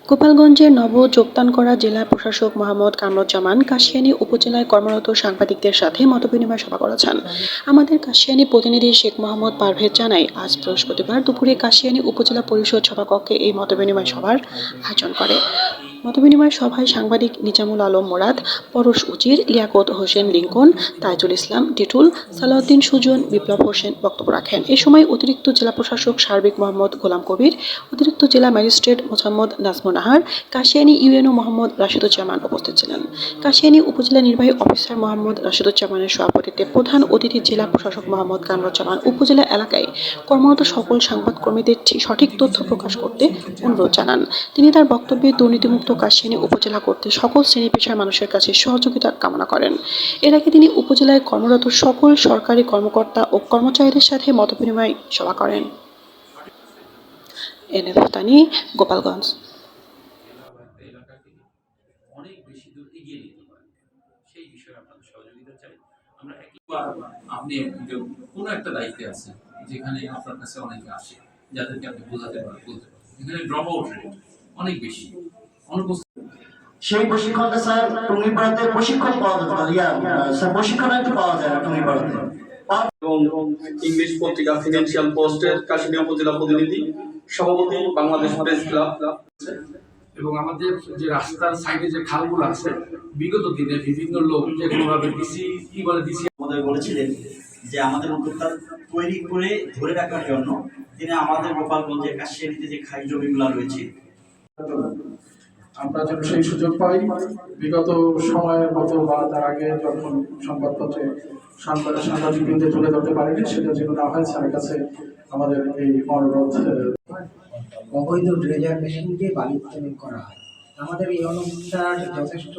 গোপালগঞ্জের নব যোগদান করা জেলা প্রশাসক মোহাম্মদ কামরুজ্জামান কাশিয়ানী উপজেলায় কর্মরত সাংবাদিকদের সাথে মতবিনিময় সভা করেছেন। আমাদের কাশিয়ানী প্রতিনিধি শেখ মোহাম্মদ পারভেজ জানায়, আজ বৃহস্পতিবার দুপুরে কাশিয়ানী উপজেলা পরিষদ সভাকক্ষে এই মতবিনিময় সভার আয়োজন করে। মতবিনিময় সভায় সাংবাদিক নিজামুল আলম মোরাদ, পরশ উজির, লিয়াকত হোসেন লিঙ্কন, তাইজুল ইসলাম টিটুল, সালাউদ্দিন সুজন, বিপ্লব হোসেন বক্তব্য রাখেন। এ সময় অতিরিক্ত জেলা প্রশাসক সার্বিক মোহাম্মদ গোলাম কবির, অতিরিক্ত জেলা ম্যাজিস্ট্রেট মোহাম্মদ নাজমুন নাহার, কাশিয়ানী ইউএনও মোহাম্মদ রাশিদুজ্জামান উপস্থিত ছিলেন। কাশিয়ানী উপজেলা নির্বাহী অফিসার মোহাম্মদ রাশিদুজ্জামানের সভাপতিত্বে প্রধান অতিথি জেলা প্রশাসক মোহাম্মদ কামরুজ্জামান উপজেলা এলাকায় কর্মরত সকল সংবাদকর্মীদের সঠিক তথ্য প্রকাশ করতে অনুরোধ জানান। তিনি তার বক্তব্যে দুর্নীতিমুক্ত কাশিয়ানী উপজেলা করতে সকল শ্রেণী পেশার মানুষের কাছে সহযোগিতা কামনা করেন। এর আগে তিনি উপজেলায় কর্মরত সকল সরকারি কর্মকর্তা ও কর্মচারীদের সাথে মতবিনিময় সভা করেন। এনে রফতানি, গোপালগঞ্জ। অনেক বেশি দূর এগিয়ে নিতে পারে, সেই বিষয়ে আপনাদের সহযোগিতা চাই। আমরা আপনি কোনো একটা দায়িত্বে আছেন যেখানে আপনার কাছে অনেকে আসে, যাদেরকে আপনি বোঝাতে পারেন, বলতে পারেন, এখানে ড্রপ আউট রেট অনেক বেশি, সেই প্রশিক্ষণটা স্যার টুঙ্গিপাড়াতে প্রশিক্ষণ পাওয়া যেতে পারে, স্যার প্রশিক্ষণ একটু পাওয়া যায় না টুঙ্গিপাড়াতে। এবং ইংলিশ পত্রিকা ফিনান্সিয়াল পোস্টের কাশিয়ানী উপজেলা প্রতিনিধি, সভাপতি বাংলাদেশ প্রেস ক্লাব। এবং আমাদের যে রাস্তার সাইডে যে খালগুলো আছে, বিগত দিনে বিভিন্ন লোক যেভাবে ডিসি কি বলে ডিসি আমাদের বলেছিলেন যে আমাদের উদ্যোক্তা তৈরি করে ধরে রাখার জন্য তিনি আমাদের গোপালগঞ্জের কাশিয়ানীতে যে খাই জমিগুলো রয়েছে আমরা যেন সেই সুযোগ পাই। বিগত সময়ের মতো বা তার আগে যখন সংবাদপত্রে সাংবাদিকদের তুলে ধরতে পারেনি, সেটা যেন না হয়, স্যারের কাছে আমাদের এই অনুরোধ। অবৈধ ড্রেজার মেশিন দিয়ে বালি উত্তোলন করা হয়। আমাদের এই অনুষ্ঠান যথেষ্ট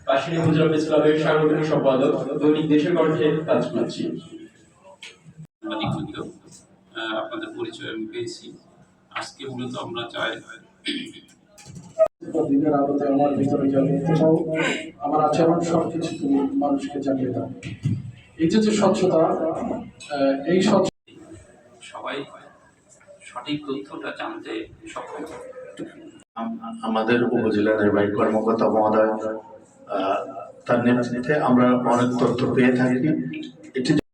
কাশিয়ানী উপজেলা প্রেস ক্লাবের সাংগঠনিক সম্পাদক, দৈনিক দেশের কণ্ঠে কাজ করছি। আপনাদের পরিচয় আমি পেয়েছি। আজকে মূলত আমরা চাই দিনের আলোতে আমার ভিতরে জানিয়ে দাও, আমার আচরণ সবকিছু তুমি মানুষকে জানিয়ে দাও। এই যে স্বচ্ছতা, এই সবাই সঠিক তথ্যটা জানতে সক্ষম। আমাদের উপজেলা নির্বাহী কর্মকর্তা মহোদয় তার নেতৃত্বে আমরা অনেক তথ্য পেয়ে থাকি। এটি